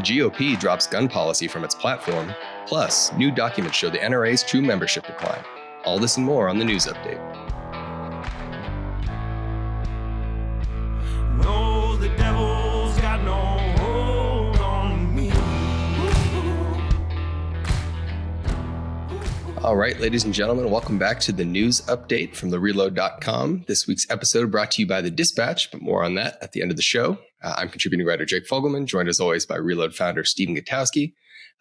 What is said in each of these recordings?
GOP drops gun policy from its platform. Plus, new documents show the NRA's true membership decline. All this and more on the news update. No, the devil's got no hold on me. All right, ladies and gentlemen, welcome back to the news update from thereload.com. This week's episode brought to you by The Dispatch, but more on that at the end of the show. I'm contributing writer Jake Fogelman, joined as always by Reload founder Stephen Gutowski.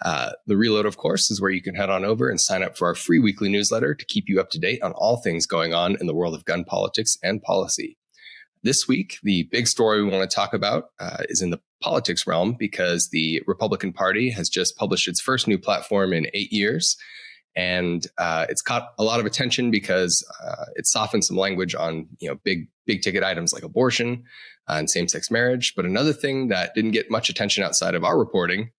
The Reload, of course, is where you can head on over and sign up for our free weekly newsletter to keep you up to date on all things going on in the world of gun politics and policy. This week, the big story we want to talk about is in the politics realm because the Republican Party has just published its first new platform in 8 years. And it's caught a lot of attention because it softened some language on big ticket items like abortion and same-sex marriage. But another thing that didn't get much attention outside of our reporting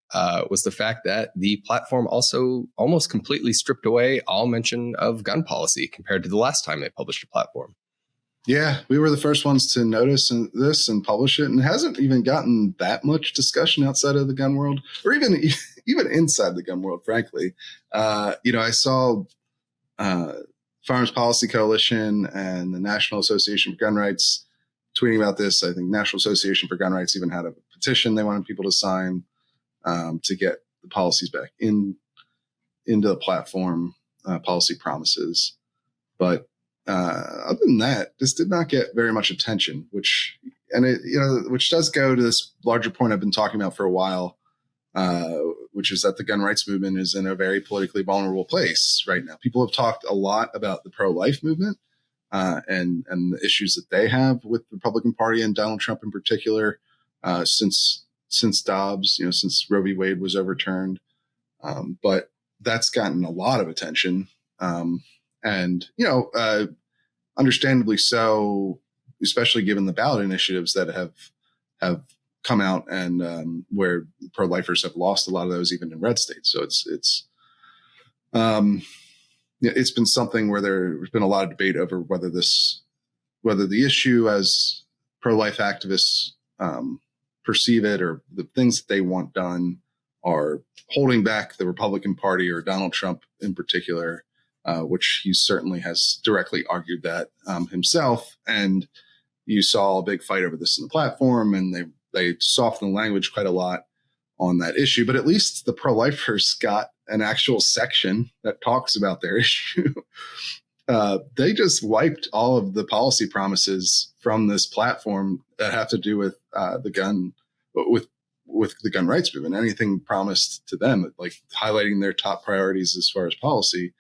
was the fact that the platform also almost completely stripped away all mention of gun policy compared to the last time they published a platform. Yeah, we were the first ones to notice this and publish it, and it hasn't even gotten that much discussion outside of the gun world, or even inside the gun world, frankly. I saw Firearms Policy Coalition and the National Association for Gun Rights tweeting about this. I think National Association for Gun Rights even had a petition they wanted people to sign to get the policies back into the platform, policy promises. But other than that, this did not get very much attention, which does go to this larger point I've been talking about for a while, which is that the gun rights movement is in a very politically vulnerable place right now. People have talked a lot about the pro-life movement and the issues that they have with the Republican Party and Donald Trump in particular since Dobbs, since Roe v. Wade was overturned. But that's gotten a lot of attention. Understandably so, especially given the ballot initiatives that have come out and where pro-lifers have lost a lot of those even in red states. So it's been something where there's been a lot of debate over whether the issue as pro-life activists perceive it or the things that they want done are holding back the Republican Party or Donald Trump in particular. Which he certainly has directly argued that himself. And you saw a big fight over this in the platform, and they softened the language quite a lot on that issue. But at least the pro-lifers got an actual section that talks about their issue. They just wiped all of the policy promises from this platform that have to do with the gun rights movement. Anything promised to them, like highlighting their top priorities as far as policy.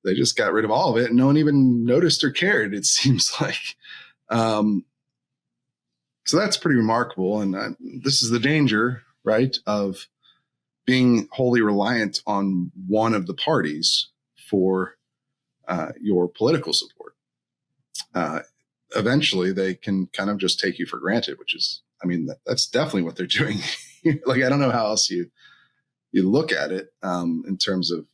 They just got rid of all of it and no one even noticed or cared, it seems like. So that's pretty remarkable. And this is the danger, right, of being wholly reliant on one of the parties for your political support. Eventually, they can kind of just take you for granted, which is, that's definitely what they're doing. Like, I don't know how else you look at it in terms of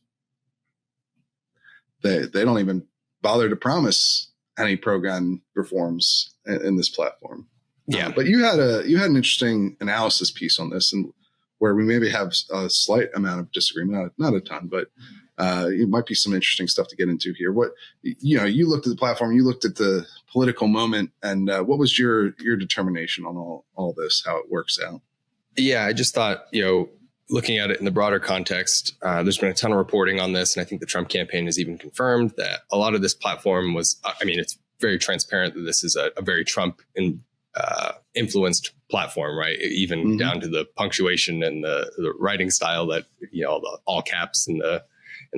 they don't even bother to promise any pro-gun reforms in this platform. Yeah, but you had an interesting analysis piece on this, and where we maybe have a slight amount of disagreement, not a ton, but it might be some interesting stuff to get into here. What you looked at the platform, you looked at the political moment, and what was your determination on all this, how it works out? Yeah, I just thought looking at it in the broader context, there's been a ton of reporting on this. And I think the Trump campaign has even confirmed that a lot of this platform was, it's very transparent that this is a very Trump influenced platform, right? Even down to the punctuation and the writing style that, the all caps in the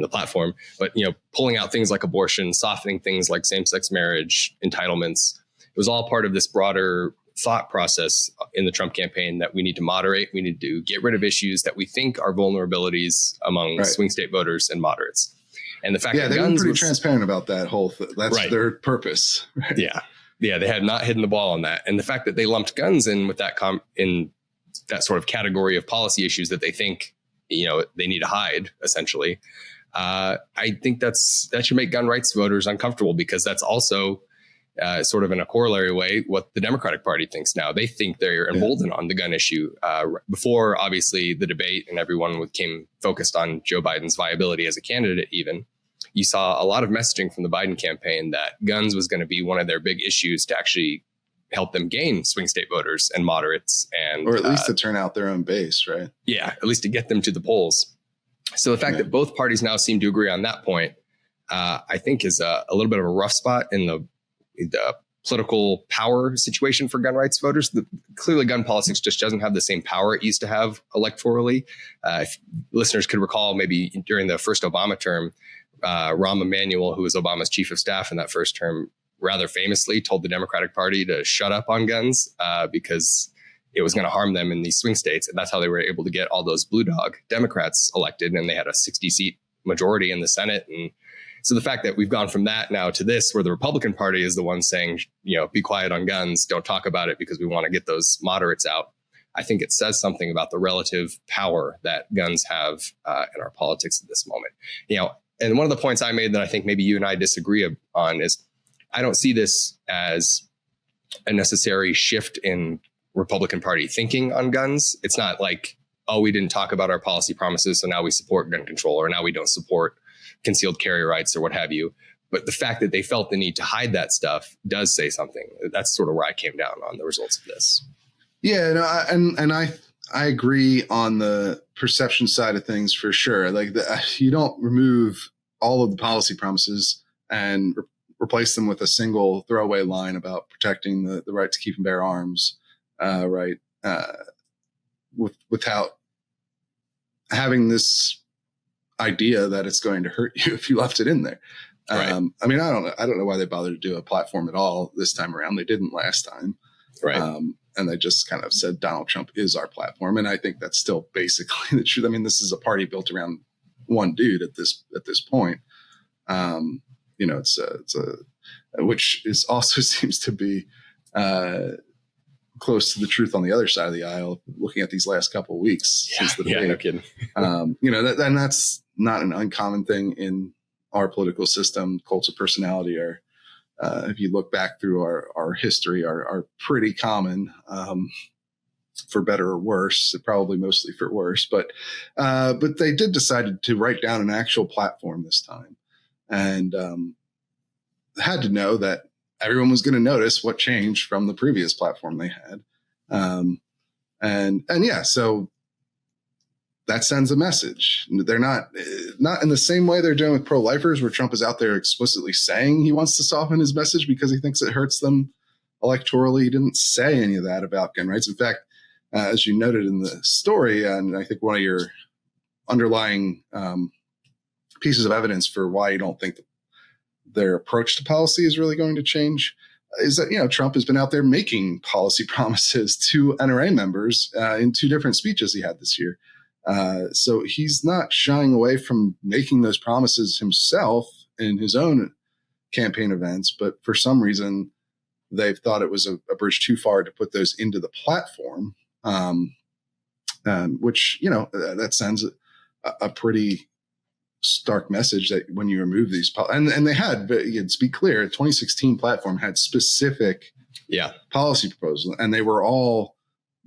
platform. But, pulling out things like abortion, softening things like same-sex marriage, entitlements, it was all part of this broader thought process in the Trump campaign that we need to moderate. We need to get rid of issues that we think are vulnerabilities among swing state voters and moderates. And the fact that they've been pretty transparent about that whole thing. That's their purpose. Right? Yeah. They had not hidden the ball on that. And the fact that they lumped guns in with that in that sort of category of policy issues that they think, they need to hide, essentially. I think that should make gun rights voters uncomfortable, because that's also sort of in a corollary way, what the Democratic Party thinks now. They think they're emboldened on the gun issue. Before, obviously, the debate and everyone came focused on Joe Biden's viability as a candidate even, you saw a lot of messaging from the Biden campaign that guns was going to be one of their big issues to actually help them gain swing state voters and moderates. Or at least to turn out their own base, right? Yeah, at least to get them to the polls. So the fact that both parties now seem to agree on that point, I think is a little bit of a rough spot in the political power situation for gun rights voters. Clearly, gun politics just doesn't have the same power it used to have electorally. If listeners could recall, maybe during the first Obama term, Rahm Emanuel, who was Obama's chief of staff in that first term, rather famously told the Democratic Party to shut up on guns because it was going to harm them in these swing states. And that's how they were able to get all those blue dog Democrats elected. And they had a 60-seat majority in the Senate. And so the fact that we've gone from that now to this, where the Republican Party is the one saying, be quiet on guns, don't talk about it because we want to get those moderates out, I think it says something about the relative power that guns have in our politics at this moment. And one of the points I made that I think maybe you and I disagree on is I don't see this as a necessary shift in Republican Party thinking on guns. It's not like, oh, we didn't talk about our policy promises, so now we support gun control, or now we don't support concealed carry rights or what have you. But the fact that they felt the need to hide that stuff does say something. That's sort of where I came down on the results of this. Yeah, no, and I agree on the perception side of things for sure. Like you don't remove all of the policy promises and replace them with a single throwaway line about protecting the right to keep and bear arms, without having this idea that it's going to hurt you if you left it in there. Right. I don't know why they bothered to do a platform at all this time around. They didn't last time. Right. And they just kind of said Donald Trump is our platform. And I think that's still basically the truth. I mean, this is a party built around one dude at this point. Which is also seems to be close to the truth on the other side of the aisle, looking at these last couple of weeks since the debate. No kidding. And that's not an uncommon thing in our political system. Cults of personality are, if you look back through our history, are pretty common, for better or worse, probably mostly for worse. But they did decide to write down an actual platform this time, and had to know that everyone was going to notice what changed from the previous platform they had. So that sends a message. They're not in the same way they're doing with pro-lifers, where Trump is out there explicitly saying he wants to soften his message because he thinks it hurts them electorally. He didn't say any of that about gun rights. In fact, as you noted in the story, and I think one of your underlying pieces of evidence for why you don't think that their approach to policy is really going to change is that, Trump has been out there making policy promises to NRA members in 2 different speeches he had this year. So he's not shying away from making those promises himself in his own campaign events. But for some reason, they've thought it was a bridge too far to put those into the platform, which, that sends a pretty stark message that when you remove these, and they had, but to be clear, 2016 platform had specific policy proposals, and they were all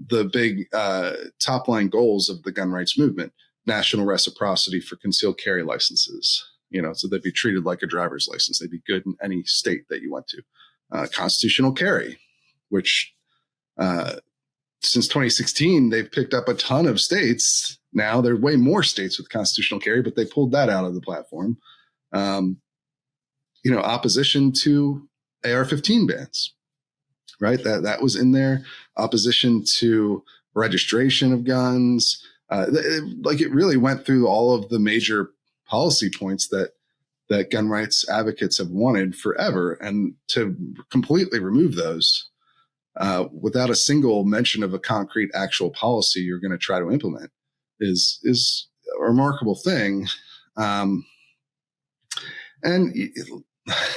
the big top line goals of the gun rights movement: national reciprocity for concealed carry licenses, so they'd be treated like a driver's license. They'd be good in any state that you went to. Constitutional carry, which since 2016, they've picked up a ton of states. Now there are way more states with constitutional carry, but they pulled that out of the platform. Opposition to AR-15 bans, right? That was in there. Opposition to registration of guns. It really went through all of the major policy points that gun rights advocates have wanted forever, and to completely remove those without a single mention of a concrete actual policy you're going to try to implement is a remarkable thing. And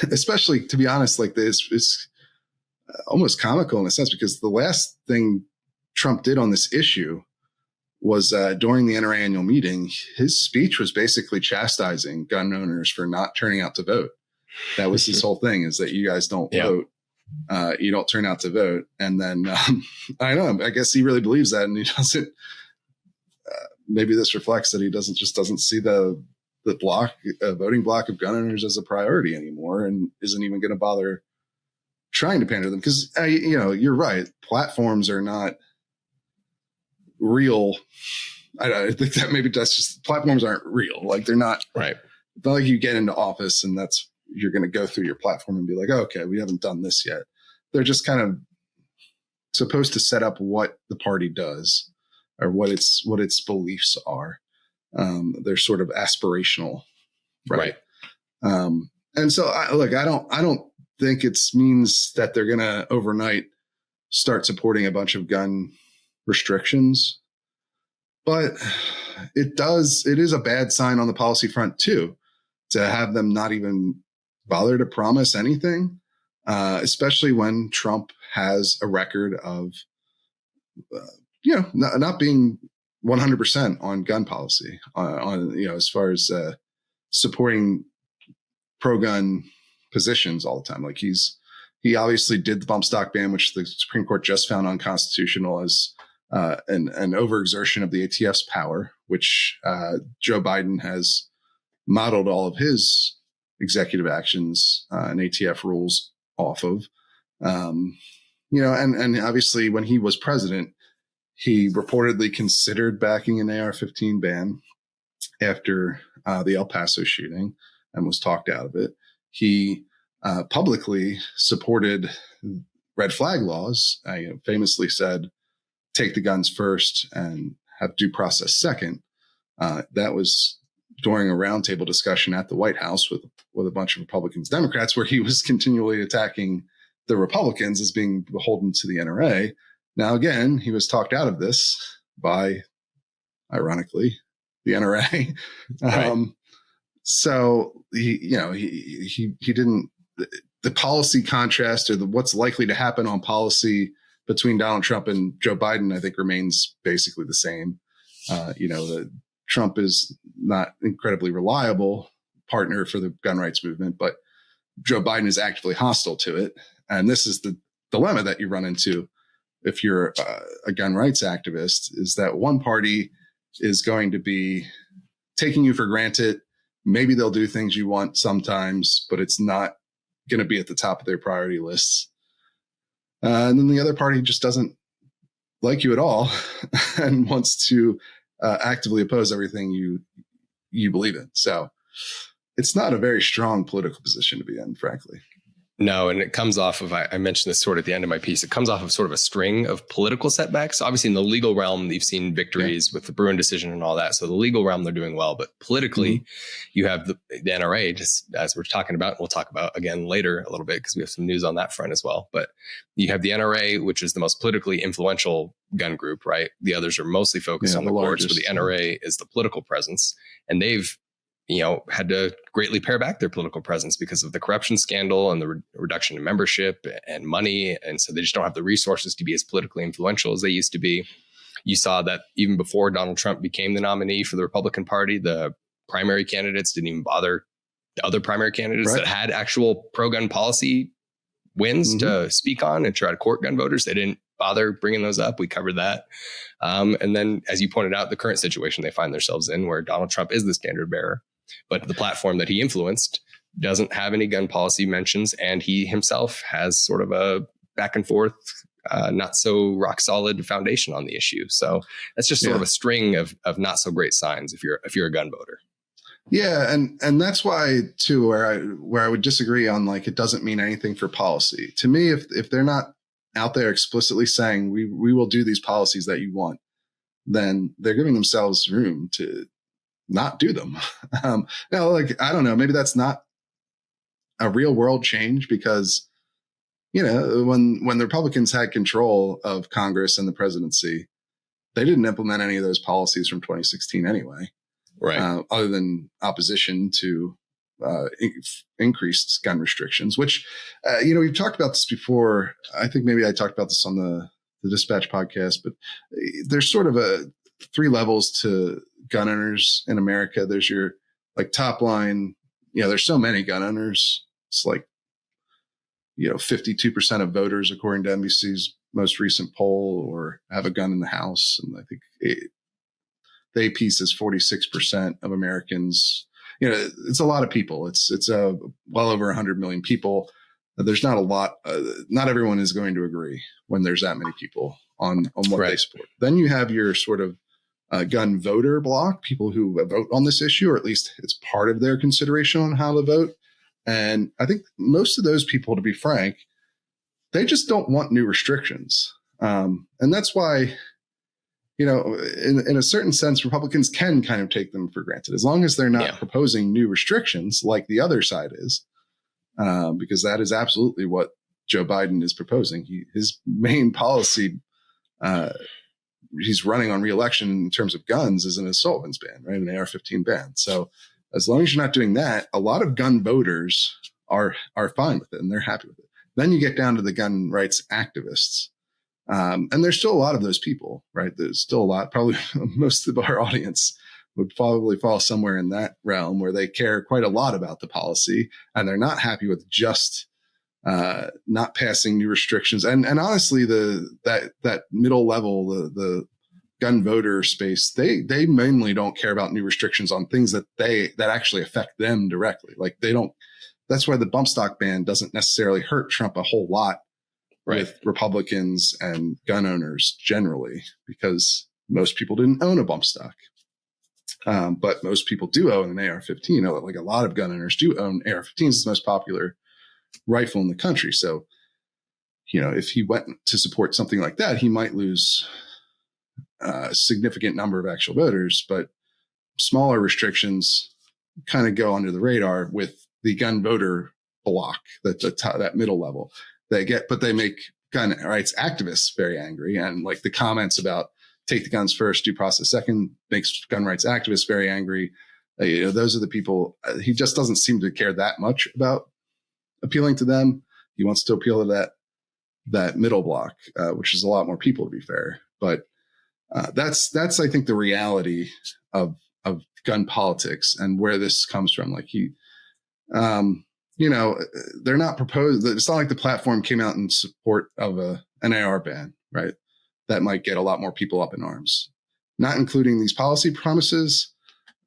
especially, to be honest, like this is almost comical in a sense, because the last thing Trump did on this issue was during the NRA annual meeting, his speech was basically chastising gun owners for not turning out to vote. That was his whole thing, is that you guys don't vote you don't turn out to vote. And then I don't know, I guess he really believes that, and he doesn't. Maybe this reflects that he doesn't see the voting block of gun owners as a priority anymore, and isn't even going to bother trying to pander them. Because you're right, platforms are not real. I think that maybe that's just, platforms aren't real. Like, they're not right. It's not like you get into office and you're going to go through your platform and be like, oh, okay, we haven't done this yet. They're just kind of supposed to set up what the party does, or what its beliefs are. They're sort of aspirational, right? And so I don't think it means that they're going to overnight start supporting a bunch of gun restrictions, but it is a bad sign on the policy front too, to have them not even bother to promise anything, especially when Trump has a record of, not being 100% on gun policy, as far as supporting pro-gun positions all the time. Like, he obviously did the bump stock ban, which the Supreme Court just found unconstitutional as an overexertion of the ATF's power, which Joe Biden has modeled all of his executive actions and ATF rules off of. And obviously when he was president, he reportedly considered backing an AR-15 ban after the El Paso shooting and was talked out of it. He publicly supported red flag laws. Famously said, take the guns first and have due process second. That was during a roundtable discussion at the White House with a bunch of Republicans, Democrats, where he was continually attacking the Republicans as being beholden to the NRA. Now, again, he was talked out of this by, ironically, the NRA. Right. So he didn't. The policy contrast, or what's likely to happen on policy between Donald Trump and Joe Biden, I think remains basically the same. Trump is not incredibly reliable partner for the gun rights movement, but Joe Biden is actively hostile to it. And this is the dilemma that you run into if you're a gun rights activist, is that one party is going to be taking you for granted. Maybe they'll do things you want sometimes, but it's not going to be at the top of their priority lists. And then the other party just doesn't like you at all and wants to actively oppose everything you believe in. So it's not a very strong political position to be in, frankly. No, and it comes off of, I mentioned this sort of at the end of my piece, it comes off of sort of a string of political setbacks. Obviously, in the legal realm, you've seen victories with the Bruin decision and all that. So the legal realm, they're doing well. But politically, you have the NRA, just as we're talking about, we'll talk about again later a little bit because we have some news on that front as well. But you have the NRA, which is the most politically influential gun group, right? The others are mostly focused on the courts, but the NRA is the political presence. And they've had to greatly pare back their political presence because of the corruption scandal and the reduction in membership and money. And so they just don't have the resources to be as politically influential as they used to be. You saw that even before Donald Trump became the nominee for the Republican Party, the primary candidates didn't even bother the other primary candidates that had actual pro-gun policy wins to speak on and try to court gun voters. They didn't bother bringing those up. We covered that. And then, as you pointed out, the current situation they find themselves in, where Donald Trump is the standard bearer, but the platform that he influenced doesn't have any gun policy mentions. And he himself has sort of a back and forth, not so rock solid foundation on the issue. So that's just sort of a string of not so great signs if you're a gun voter. Yeah. And that's why too, where I would disagree on, like, it doesn't mean anything for policy. To me, if they're not out there explicitly saying we will do these policies that you want, then they're giving themselves room to not do them. Now, like, I don't know, maybe that's not a real world change because, when the Republicans had control of Congress and the presidency, they didn't implement any of those policies from 2016 anyway. Right. Other than opposition to increased gun restrictions, which, we've talked about this before. I think maybe I talked about this on the Dispatch podcast, but there's sort of three levels to gun owners in America. There's your top line, there's so many gun owners. It's like 52% of voters, according to NBC's most recent poll, or have a gun in the house. And I think the AP says 46% of Americans. It's a lot of people. It's well over 100 million people. There's not a lot. Not everyone is going to agree when there's that many people on what they support. Then you have your sort of gun voter block, people who vote on this issue, or at least it's part of their consideration on how to vote. And I think most of those people, to be frank, they just don't want new restrictions. And that's why, in a certain sense, Republicans can kind of take them for granted, as long as they're not proposing new restrictions like the other side is, because that is absolutely what Joe Biden is proposing. His main policy, he's running on re-election in terms of guns, is an assault weapons ban, right? An AR-15 ban. So as long as you're not doing that, a lot of gun voters are fine with it and they're happy with it. Then you get down to the gun rights activists. And there's still a lot of those people, right? There's still a lot, probably most of our audience would probably fall somewhere in that realm where they care quite a lot about the policy and they're not happy with just not passing new restrictions. And honestly, that middle level, the gun voter space, they mainly don't care about new restrictions on things that actually affect them directly. Like that's why the bump stock ban doesn't necessarily hurt Trump a whole lot with Republicans and gun owners generally, because most people didn't own a bump stock. But most people do own an AR-15. Like a lot of gun owners do own AR-15s. It's the most popular rifle in the country. So, if he went to support something like that, he might lose a significant number of actual voters, but smaller restrictions kind of go under the radar with the gun voter block, that middle level. They make gun rights activists very angry. And like the comments about take the guns first, due process second, makes gun rights activists very angry. Those are the people. He just doesn't seem to care that much about appealing to them. He wants to appeal to that middle block, which is a lot more people, to be fair. But that's I think the reality of gun politics and where this comes from. Like they're not proposed. It's not like the platform came out in support of an AR ban, right? That might get a lot more people up in arms. Not including these policy promises.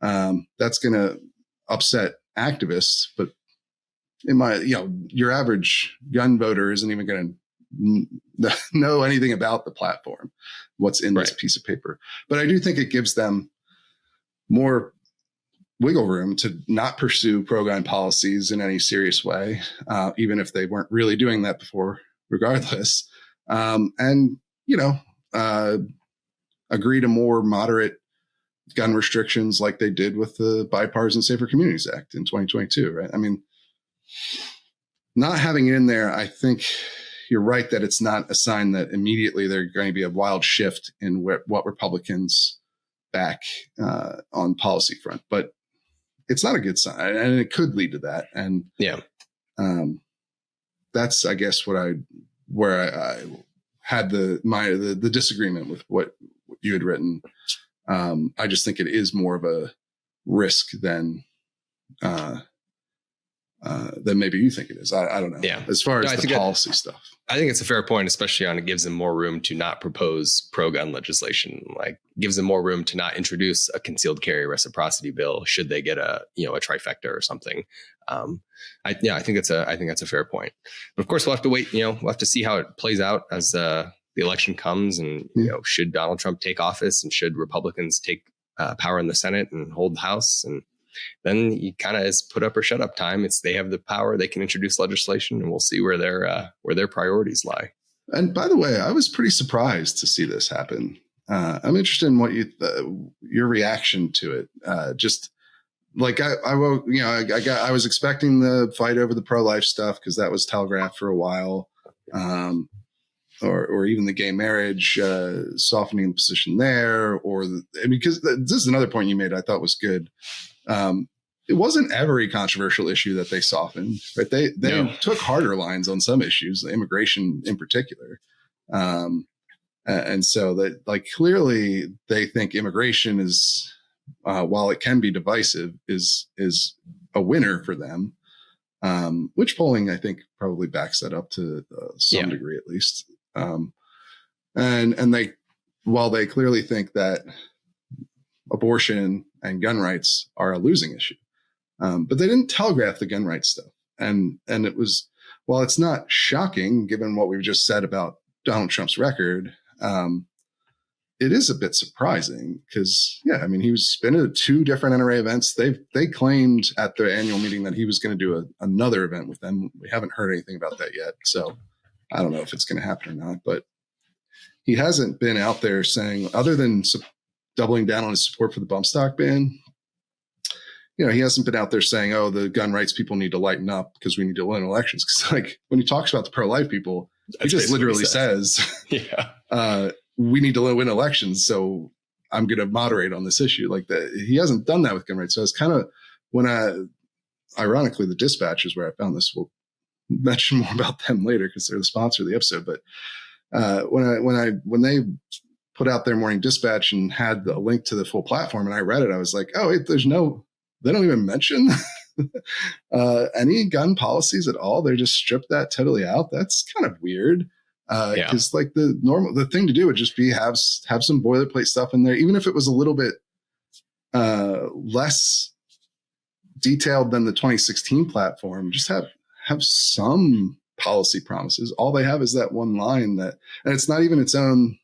That's going to upset activists, but your average gun voter isn't even going to know anything about the platform, what's in this piece of paper. But I do think it gives them more wiggle room to not pursue pro-gun policies in any serious way, even if they weren't really doing that before, regardless. Agree to more moderate gun restrictions like they did with the Bipartisan Safer Communities Act in 2022, right? I mean, not having it in there, I think you're right that it's not a sign that immediately there's going to be a wild shift in what Republicans back on policy front, but it's not a good sign, and it could lead to that. And that's, I guess, where I had the disagreement with what you had written. I just think it is more of a risk than maybe you think it is. I don't know. Yeah. As far as the policy stuff, I think it's a fair point, especially on it gives them more room to not propose pro-gun legislation. Like gives them more room to not introduce a concealed carry reciprocity bill should they get a trifecta or something. I think that's a fair point. But of course, we'll have to wait. We'll have to see how it plays out as the election comes, and should Donald Trump take office, and should Republicans take power in the Senate and hold the House, and then you kind of is put up or shut up time. They have the power; they can introduce legislation, and we'll see where their priorities lie. And by the way, I was pretty surprised to see this happen. I'm interested in what your reaction to it. Just like I was expecting the fight over the pro-life stuff because that was telegraphed for a while, or even the gay marriage, softening the position there, because this is another point you made I thought was good. It wasn't every controversial issue that they softened, right? They took harder lines on some issues, immigration in particular. And so that, like, clearly they think immigration is, while it can be divisive, is a winner for them. which polling I think probably backs that up to some degree at least. And they, while they clearly think that abortion and gun rights are a losing issue, but they didn't telegraph the gun rights stuff. And it was, while it's not shocking given what we've just said about Donald Trump's record, it is a bit surprising because, he's been at 2 different NRA events. They claimed at their annual meeting that he was going to do another event with them. We haven't heard anything about that yet. So I don't know if it's going to happen or not, but he hasn't been out there saying, other than doubling down on his support for the bump stock ban, he hasn't been out there saying, oh, the gun rights people need to lighten up because we need to win elections. Because like when he talks about the pro-life people, he just literally says, we need to win elections. So I'm going to moderate on this issue. Like that. He hasn't done that with gun rights. So it's kind of ironically, the Dispatch is where I found this. We'll mention more about them later because they're the sponsor of the episode. But when they put out their morning dispatch and had the link to the full platform and I read it, I was like, oh, wait, they don't even mention any gun policies at all. They just stripped that totally out. That's kind of weird. Because like the thing to do would just be have some boilerplate stuff in there, even if it was a little bit less detailed than the 2016 platform. Just have some policy promises. All they have is that one line and it's not even its own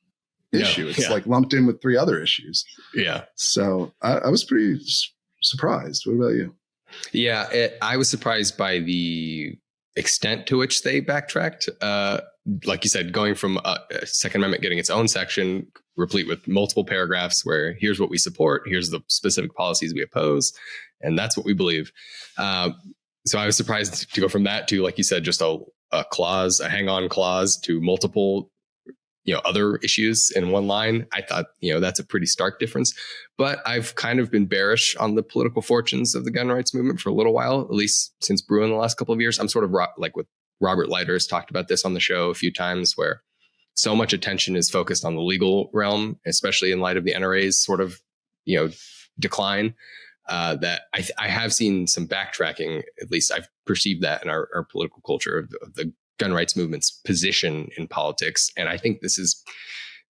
issue. It's like lumped in with 3 other issues. Yeah. So I was pretty surprised. What about you? Yeah, I was surprised by the extent to which they backtracked. Like you said, going from Second Amendment getting its own section, replete with multiple paragraphs where here's what we support, here's the specific policies we oppose, and that's what we believe. So I was surprised to go from that to, like you said, just a clause, a hang-on clause to multiple other issues in one line. I thought, that's a pretty stark difference. But I've kind of been bearish on the political fortunes of the gun rights movement for a little while, at least since brewing the last couple of years. I'm sort of like with Robert Leiter has talked about this on the show a few times, where so much attention is focused on the legal realm, especially in light of the NRA's sort of, decline, that I have seen some backtracking. At least I've perceived that in our political culture of the gun rights movement's position in politics. And I think this is,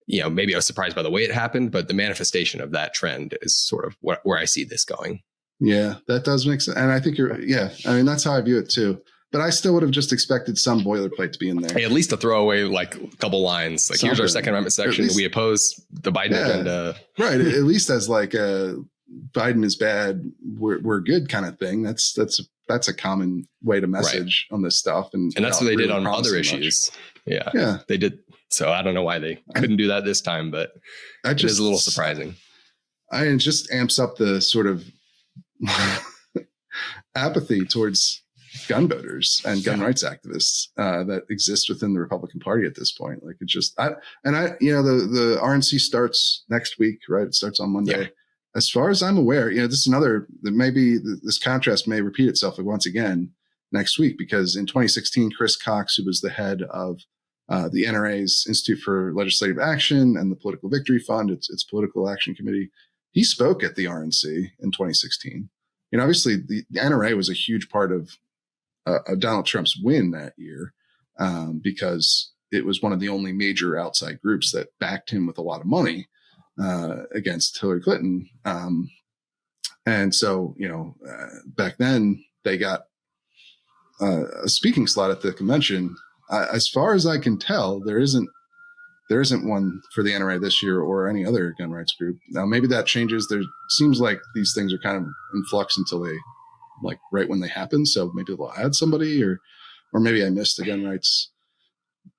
maybe I was surprised by the way it happened, but the manifestation of that trend is sort of where I see this going. Yeah, that does make sense. And I think that's how I view it too. But I still would have just expected some boilerplate to be in there. Hey, at least a throwaway, like a couple lines. Like, here's our Second Amendment section. We oppose the Biden agenda. Right. At least as like Biden is bad, we're good kind of thing. That's a common way to message on this stuff. And that's what they did on other issues. Yeah. They did. So I don't know why they couldn't do that this time, but it is a little surprising. It just amps up the sort of apathy towards gun voters and gun rights activists that exist within the Republican Party at this point. Like, it's just, the RNC starts next week, right? It starts on Monday. Yeah. As far as I'm aware, this is this contrast may repeat itself once again next week, because in 2016, Chris Cox, who was the head of the NRA's Institute for Legislative Action and the Political Victory Fund, its political action committee, he spoke at the RNC in 2016. Obviously the NRA was a huge part of Donald Trump's win that year, because it was one of the only major outside groups that backed him with a lot of money against Hillary Clinton. And so, back then they got a speaking slot at the convention. As far as I can tell, there isn't one for the NRA this year or any other gun rights group. Now, maybe that changes. There seems like these things are kind of in flux until they, like, right when they happen. So maybe they'll add somebody, or maybe I missed the gun rights,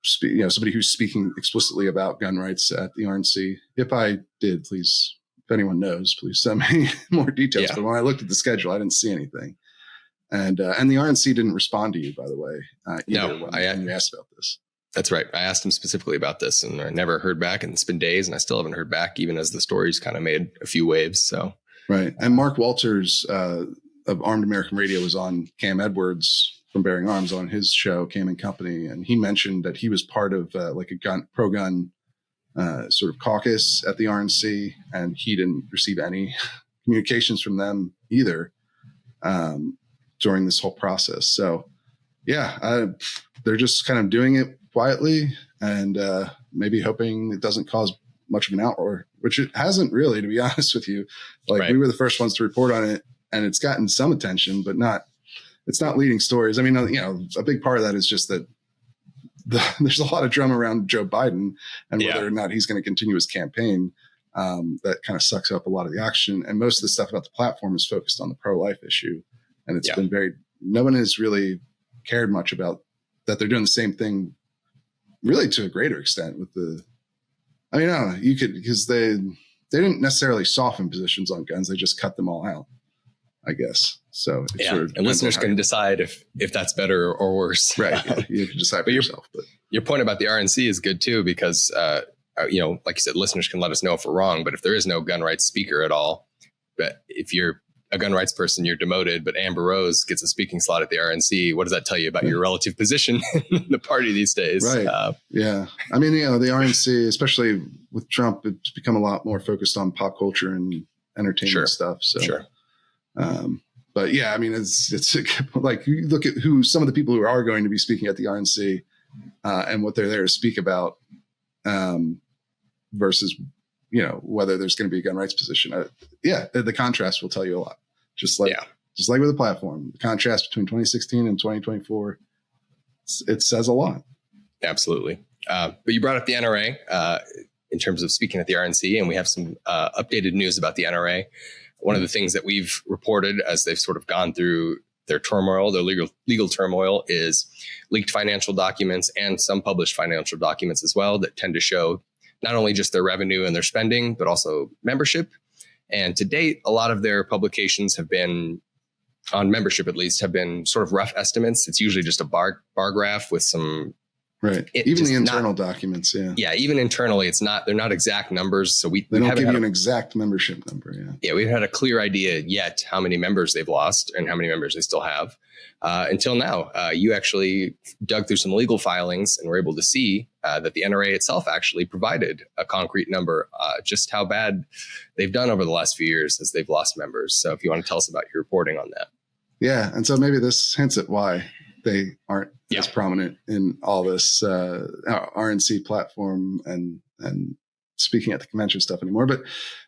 somebody who's speaking explicitly about gun rights at the RNC. If I did, please, if anyone knows, please send me more details. Yeah. But when I looked at the schedule, I didn't see anything. And the RNC didn't respond to you, by the way. When you asked about this. That's right. I asked him specifically about this, and I never heard back. And it's been days, and I still haven't heard back, even as the stories kind of made a few waves. So right. And Mark Walters of Armed American Radio was on Cam Edwards from Bearing Arms on his show, Cam and Company, and he mentioned that he was part of like a pro-gun sort of caucus at the RNC, and he didn't receive any communications from them either. during this whole process. So yeah, they're just kind of doing it quietly and maybe hoping it doesn't cause much of an outroar, which it hasn't really, to be honest with you. Like Right. we were the first ones to report on it, and it's gotten some attention, but it's not leading stories. I mean, a big part of that is just that there's a lot of drama around Joe Biden and whether or not he's going to continue his campaign. That kind of sucks up a lot of the action. And most of the stuff about the platform is focused on the pro-life issue. And it's been no one has really cared much about that. They're doing the same thing really to a greater extent with I don't know, because they didn't necessarily soften positions on guns. They just cut them all out, I guess. So and listeners can decide if that's better or worse. Right. You can decide for yourself. But your point about the RNC is good too, because, like you said, listeners can let us know if we're wrong, but if there is no gun rights speaker at all, but if you're a gun rights person, you're demoted, but Amber Rose gets a speaking slot at the RNC. What does that tell you about your relative position in the party these days? Right. I mean, the RNC, especially with Trump, it's become a lot more focused on pop culture and entertainment stuff. So, but yeah, I mean, it's like you look at who some of the people who are going to be speaking at the RNC and what they're there to speak about versus, whether there's going to be a gun rights position. The contrast will tell you a lot. Just like with the platform, the contrast between 2016 and 2024, it says a lot. Absolutely. But you brought up the NRA in terms of speaking at the RNC, and we have some updated news about the NRA. One of the things that we've reported as they've sort of gone through their turmoil, their legal turmoil, is leaked financial documents and some published financial documents as well that tend to show not only just their revenue and their spending, but also membership. And to date, a lot of their publications have been, on membership at least, have been sort of rough estimates. It's usually just a bar graph with some... Right. Even the internal documents. Yeah. Yeah. Even internally, they're not exact numbers. So they don't give you an exact membership number. Yeah. Yeah. We've had a clear idea yet how many members they've lost and how many members they still have until now. You actually dug through some legal filings and were able to see that the NRA itself actually provided a concrete number, just how bad they've done over the last few years as they've lost members. So if you want to tell us about your reporting on that. Yeah. And so maybe this hints at why they aren't as prominent in all this RNC platform and speaking at the convention stuff anymore. But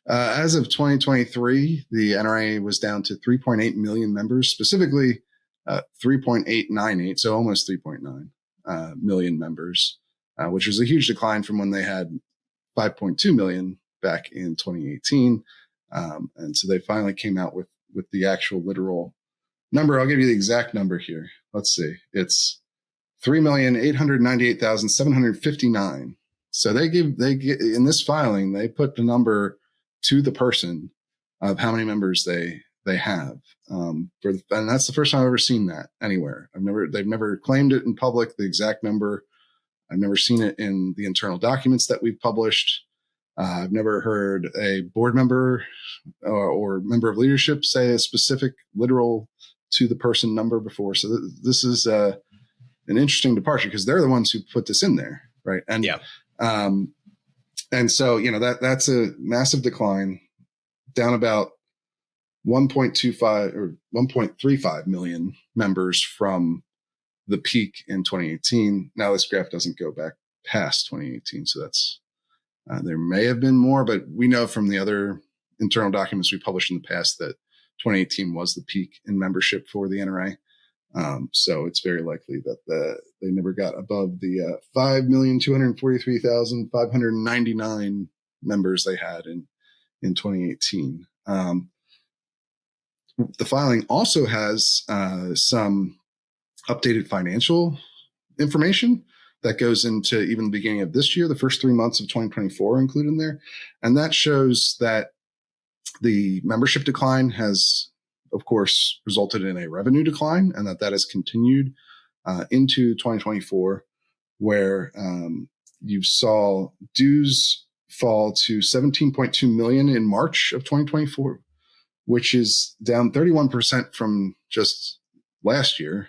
as of 2023, the NRA was down to 3.8 million members, specifically 3.898, so almost 3.9 million members, which was a huge decline from when they had 5.2 million back in 2018. And so they finally came out with the actual literal number. I'll give you the exact number here. Let's see. It's 3,898,759. So they get in this filing, they put the number to the person of how many members they have. And that's the first time I've ever seen that anywhere. They've never claimed it in public, the exact number. I've never seen it in the internal documents that we've published. I've never heard a board member or member of leadership say a specific literal to the person number before. So this is an interesting departure because they're the ones who put this in there. Right. And, and so, that's a massive decline, down about 1.25 or 1.35 million members from the peak in 2018. Now this graph doesn't go back past 2018. So that's, there may have been more, but we know from the other internal documents we published in the past that 2018 was the peak in membership for the NRA. So it's very likely that they never got above the 5,243,599 members they had in 2018. The filing also has some updated financial information that goes into even the beginning of this year. The first 3 months of 2024 included in there. And that shows that the membership decline has, of course, resulted in a revenue decline, and that has continued into 2024, where you saw dues fall to 17.2 million in March of 2024, which is down 31% from just last year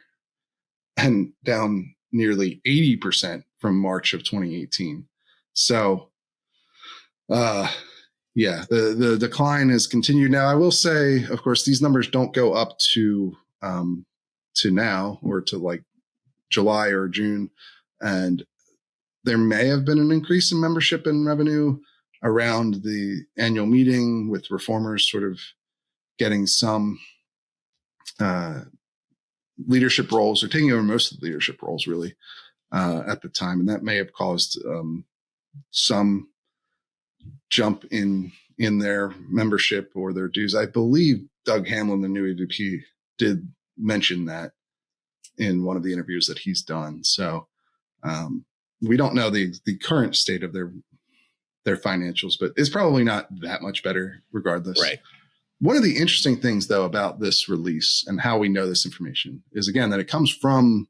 and down nearly 80% from March of 2018. So, the decline has continued. Now, I will say, of course, these numbers don't go up to to now, or to like July or June. And there may have been an increase in membership and revenue around the annual meeting, with reformers sort of getting some leadership roles, or taking over most of the leadership roles really at the time. And that may have caused some jump in their membership or their dues. I believe Doug Hamlin, the new EVP, did mention that in one of the interviews that he's done. So we don't know the current state of their financials, but it's probably not that much better regardless. Right. One of the interesting things, though, about this release and how we know this information is, again, that it comes from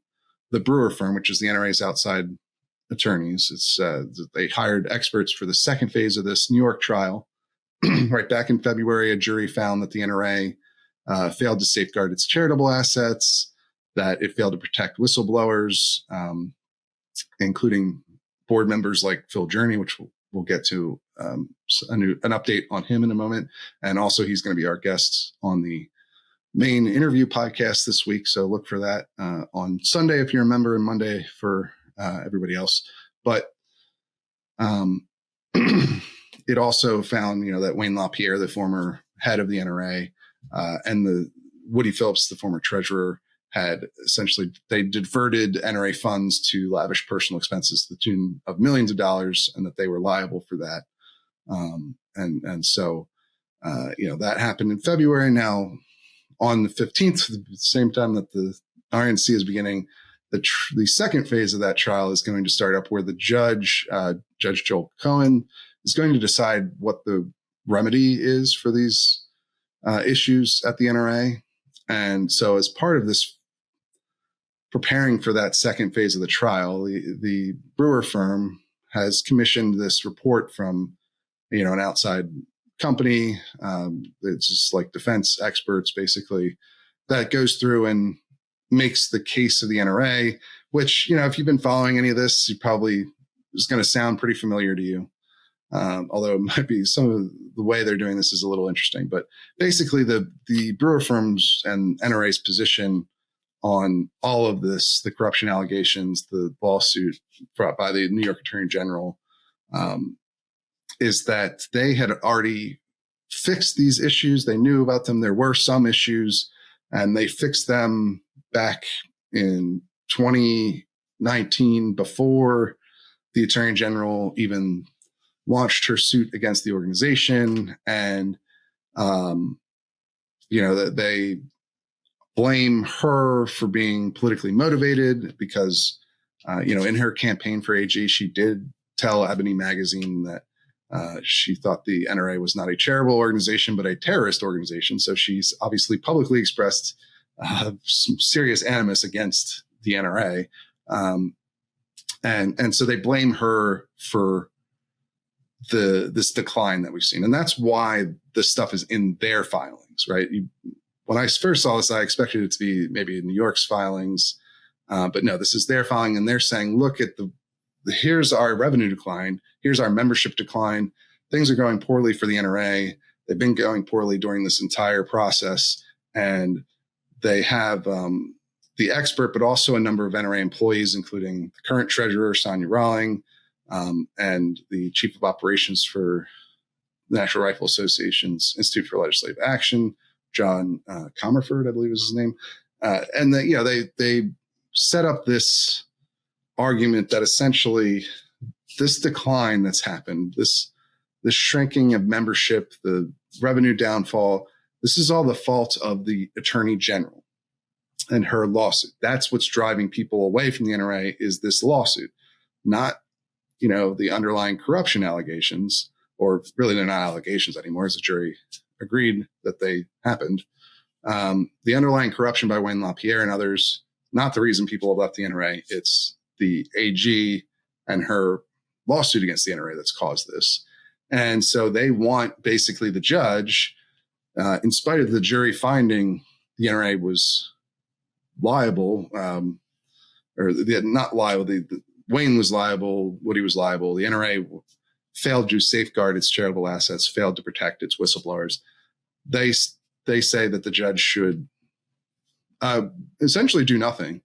the Brewer firm, which is the NRA's outside attorneys. It's they hired experts for the second phase of this New York trial. Right back in February, a jury found that the NRA failed to safeguard its charitable assets, that it failed to protect whistleblowers, including board members like Phil Journey, which we'll get to an update on him in a moment. And also he's going to be our guest on the main interview podcast this week. So look for that on Sunday if you're a member, and Monday for everybody else. But it also found, that Wayne LaPierre, the former head of the NRA, and the Woody Phillips, the former treasurer, had essentially, they diverted NRA funds to lavish personal expenses to the tune of millions of dollars, and that they were liable for that. So that happened in February. Now, on the 15th, the same time that the RNC is beginning, the second phase of that trial is going to start up, where the Judge Joel Cohen, is going to decide what the remedy is for these issues at the NRA. And so, as part of this, preparing for that second phase of the trial, the Brewer firm has commissioned this report from, an outside company. It's just like defense experts, basically, that goes through and makes the case of the NRA, which, if you've been following any of this, you probably is going to sound pretty familiar to you. Although it might be, some of the way they're doing this is a little interesting. But basically, the Brewer firms and NRA's position on all of this, the corruption allegations, the lawsuit brought by the New York Attorney General, is that they had already fixed these issues. They knew about them. There were some issues, and they fixed them back in 2019, before the Attorney General even launched her suit against the organization. And, that they blame her for being politically motivated because, in her campaign for AG, she did tell Ebony Magazine that she thought the NRA was not a charitable organization, but a terrorist organization. So she's obviously publicly expressed some serious animus against the NRA. And so they blame her for this decline that we've seen. And that's why this stuff is in their filings, right? When I first saw this, I expected it to be maybe in New York's filings. But no, this is their filing. And they're saying, look at here's our revenue decline. Here's our membership decline. Things are going poorly for the NRA. They've been going poorly during this entire process. And they have the expert, but also a number of NRA employees, including the current treasurer, Sonia Rawling, and the chief of operations for the National Rifle Association's Institute for Legislative Action, John Comerford, I believe is his name. And they set up this argument that essentially this decline that's happened, this shrinking of membership, the revenue downfall, this is all the fault of the Attorney General and her lawsuit. That's what's driving people away from the NRA, is this lawsuit, not, the underlying corruption allegations, or really they're not allegations anymore, as the jury agreed that they happened. The underlying corruption by Wayne LaPierre and others, not the reason people have left the NRA. It's the AG and her lawsuit against the NRA that's caused this. And so they want basically the judge, in spite of the jury finding the NRA was liable, not liable, Wayne was liable, Woody was liable, the NRA failed to safeguard its charitable assets, failed to protect its whistleblowers. They say that the judge should essentially do nothing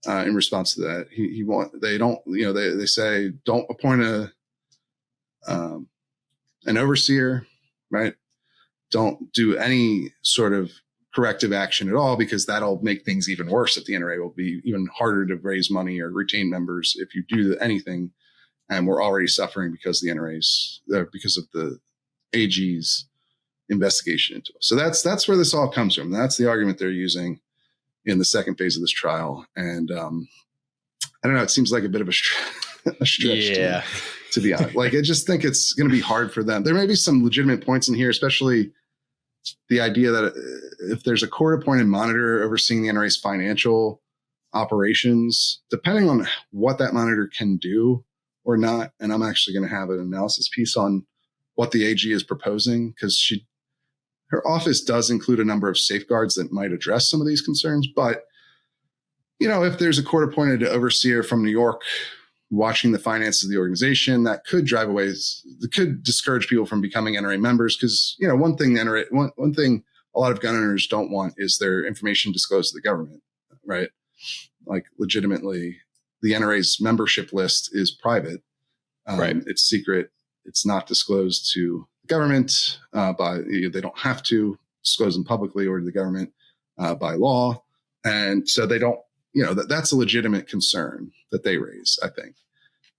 in response to that. They say don't appoint an overseer, right? Don't do any sort of corrective action at all, because that'll make things even worse. At the NRA, will be even harder to raise money or retain members if you do anything. And we're already suffering because the NRA's because of the AG's investigation into us. So that's where this all comes from. That's the argument they're using in the second phase of this trial. And I don't know. It seems like a bit of a stretch to be honest. Like, I just think it's going to be hard for them. There may be some legitimate points in here, especially the idea that if there's a court-appointed monitor overseeing the NRA's financial operations, depending on what that monitor can do or not, and I'm actually going to have an analysis piece on what the AG is proposing, because her office does include a number of safeguards that might address some of these concerns. But, if there's a court-appointed overseer from New York watching the finances of the organization, that could could discourage people from becoming NRA members. Because, one thing a lot of gun owners don't want is their information disclosed to the government, right? Like, legitimately, the NRA's membership list is private. Right. It's secret. It's not disclosed to the government they don't have to disclose them publicly or to the government by law. And so they don't, that's a legitimate concern that they raise, I think.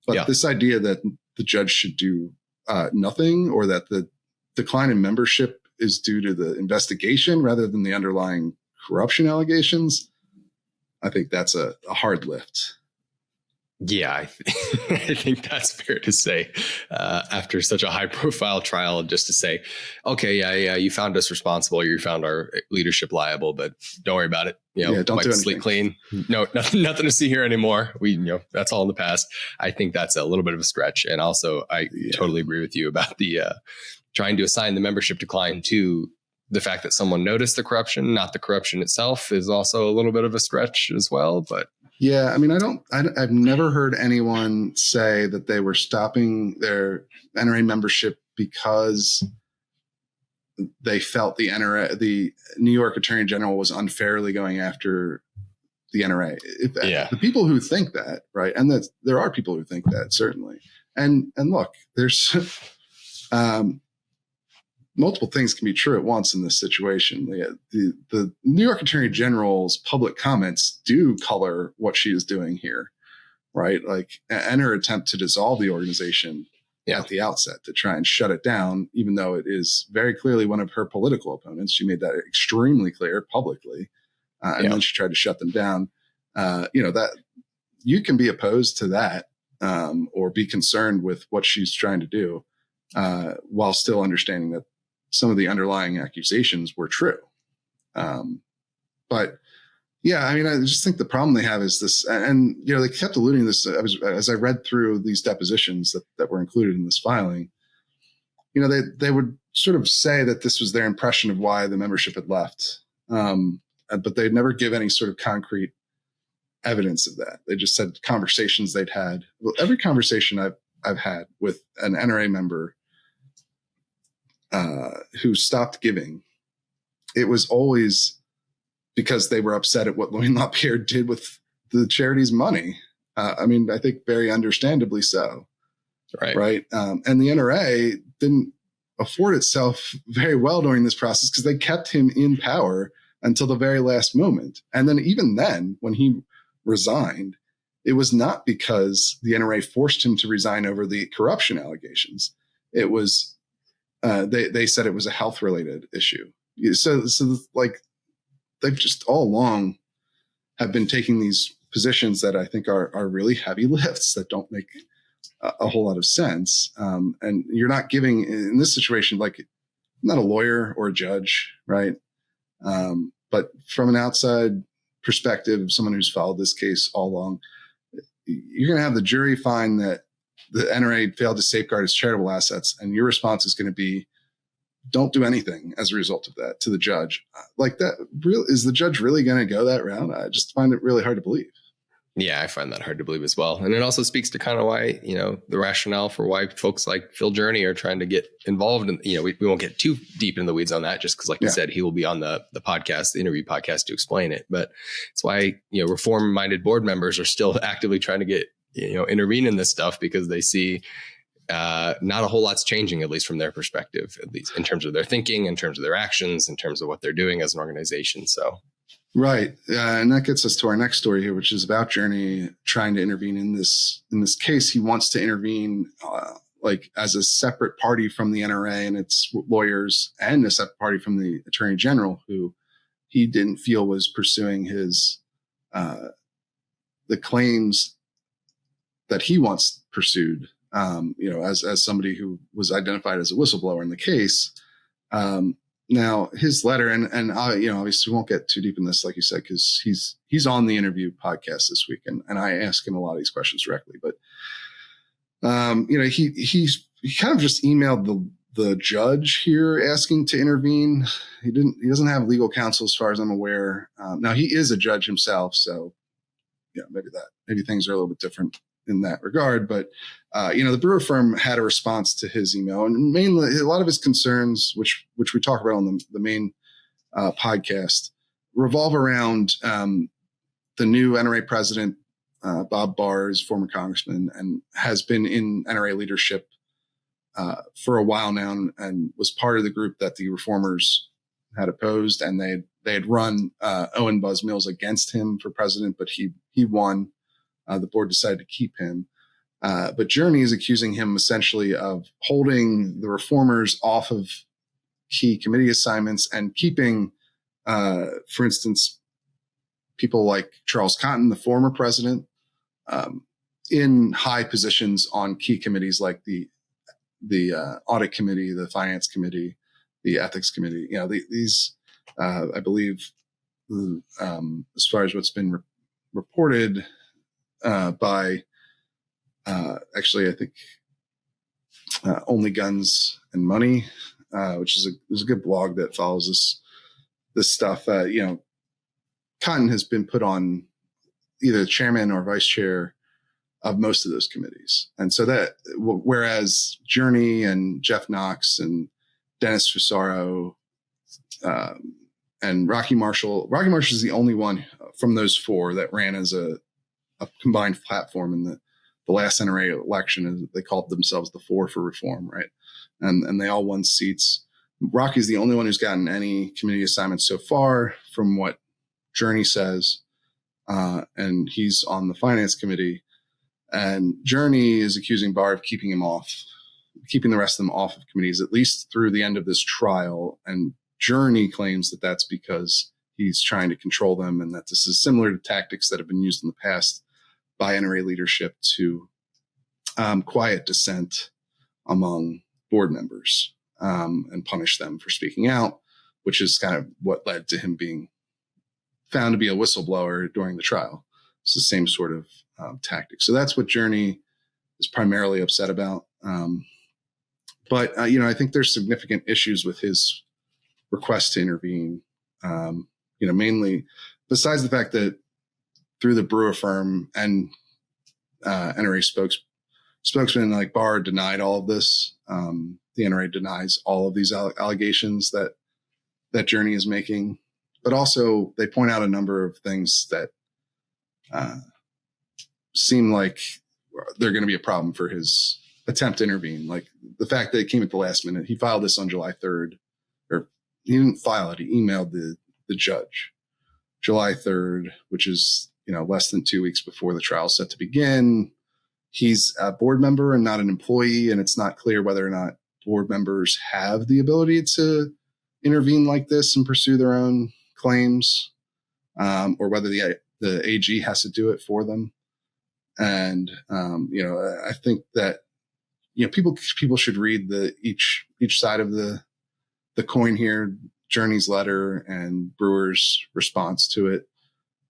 But this idea that the judge should do nothing, or that the decline in membership is due to the investigation rather than the underlying corruption allegations, I think that's a hard lift. Yeah, I think that's fair to say after such a high profile trial, just to say, okay, yeah, you found us responsible, you found our leadership liable, but don't worry about it. Don't do sleep clean. No, nothing to see here anymore. That's all in the past. I think that's a little bit of a stretch. And also, I totally agree with you about the trying to assign the membership decline to the fact that someone noticed the corruption, not the corruption itself, is also a little bit of a stretch as well. But yeah, I mean, I've never heard anyone say that they were stopping their NRA membership because they felt the New York Attorney General was unfairly going after the NRA. The people who think that, right? And there are people who think that, certainly. And look, there's multiple things can be true at once in this situation. The New York Attorney General's public comments do color what she is doing here, right? Like, and her attempt to dissolve the organization at the outset, to try and shut it down, even though it is very clearly one of her political opponents. She made that extremely clear publicly, and then she tried to shut them down. That you can be opposed to that or be concerned with what she's trying to do while still understanding that some of the underlying accusations were true. But yeah, I mean, I just think the problem they have is this, and, they kept alluding to this as I read through these depositions that were included in this filing, they would sort of say that this was their impression of why the membership had left. But they'd never give any sort of concrete evidence of that. They just said conversations they'd had. Well, every conversation I've had with an NRA member who stopped giving, it was always because they were upset at what Louis LaPierre did with the charity's money. I mean, I think very understandably so. Right. And the NRA didn't afford itself very well during this process because they kept him in power until the very last moment. And then even then, when he resigned, it was not because the NRA forced him to resign over the corruption allegations. It was they said it was a health related issue. So like, they've just all along have been taking these positions that I think are really heavy lifts that don't make a whole lot of sense. And you're not giving, in this situation, like, I'm not a lawyer or a judge, right? But from an outside perspective, someone who's followed this case all along, you're going to have the jury find that the NRA failed to safeguard its charitable assets, and your response is going to be, don't do anything as a result of that to the judge. Like, that, is the judge really going to go that route? I just find it really hard to believe. Yeah, I find that hard to believe as well. And it also speaks to kind of why, the rationale for why folks like Phil Journey are trying to get involved. And, we won't get too deep in the weeds on that just because, like you said, he will be on the podcast, the interview podcast to explain it. But it's why, reform minded board members are still actively trying to get, intervene in this stuff because they see not a whole lot's changing, at least from their perspective, at least in terms of their thinking, in terms of their actions, in terms of what they're doing as an organization. So. Right. And that gets us to our next story here, which is about Journey trying to intervene in this case. He wants to intervene like as a separate party from the NRA and its lawyers, and a separate party from the Attorney General, who he didn't feel was pursuing his the claims that he wants pursued. As somebody who was identified as a whistleblower in the case. Now his letter, and obviously we won't get too deep in this, like you said, because he's on the interview podcast this week, and I ask him a lot of these questions directly. But he kind of just emailed the judge here asking to intervene. He doesn't have legal counsel as far as I'm aware. Now he is a judge himself, so maybe things are a little bit different in that regard. But the Brewer firm had a response to his email, and mainly a lot of his concerns, which we talk about on the main podcast, revolve around the new NRA president, Bob Barr, is former congressman and has been in NRA leadership for a while now, and was part of the group that the reformers had opposed, and they had run Owen Buzz Mills against him for president, but he won. The board decided to keep him. But Journey is accusing him essentially of holding the reformers off of key committee assignments and keeping, for instance, people like Charles Cotton, the former president, in high positions on key committees like the audit committee, the finance committee, the ethics committee. These, I believe, as far as what's been reported, by actually I think Only Guns and Money, which is a good blog that follows this stuff. Cotton has been put on either chairman or vice chair of most of those committees, and so that whereas Journey and Jeff Knox and Dennis Fusaro and Rocky Marshall is the only one from those four that ran as a combined platform in the last NRA election. They called themselves the Four for Reform, right? And they all won seats. Rocky's the only one who's gotten any committee assignments so far, from what Journey says, and he's on the finance committee. And Journey is accusing Barr of keeping the rest of them off of committees, at least through the end of this trial. And Journey claims that that's because he's trying to control them, and that this is similar to tactics that have been used in the past by NRA leadership to quiet dissent among board members and punish them for speaking out, which is kind of what led to him being found to be a whistleblower during the trial. It's the same sort of tactic. So that's what Journey is primarily upset about. But I think there's significant issues with his request to intervene. Mainly besides the fact that through the Brewer firm and NRA spokesman like Barr denied all of this. The NRA denies all of these allegations that Journey is making, but also they point out a number of things that seem like they're going to be a problem for his attempt to intervene. Like the fact that it came at the last minute. He filed this on July 3rd, or he didn't file it. He emailed the judge July 3rd, which is, less than 2 weeks before the trial is set to begin. He's a board member and not an employee, and it's not clear whether or not board members have the ability to intervene like this and pursue their own claims, or whether the AG has to do it for them. And I think that people should read each side of the coin here. Journey's letter and Brewer's response to it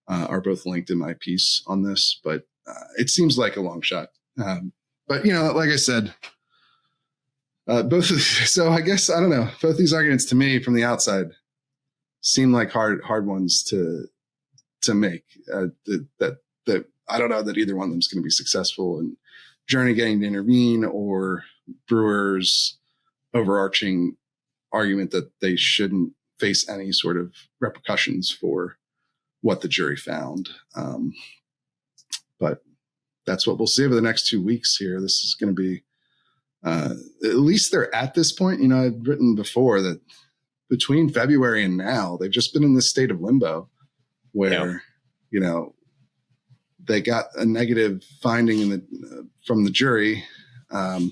are both linked in my piece on this, but it seems like a long shot. But like I said, so I guess, I don't know, both these arguments to me from the outside seem like hard ones to make, that I don't know that either one of them is going to be successful in Journey getting to intervene or Brewer's overarching argument that they shouldn't face any sort of repercussions for what the jury found. But that's what we'll see over the next 2 weeks here. This is going to be, at least they're at this point. You know, I've written before that between February and now, they've just been in this state of limbo where, you know, they got a negative finding from the jury, but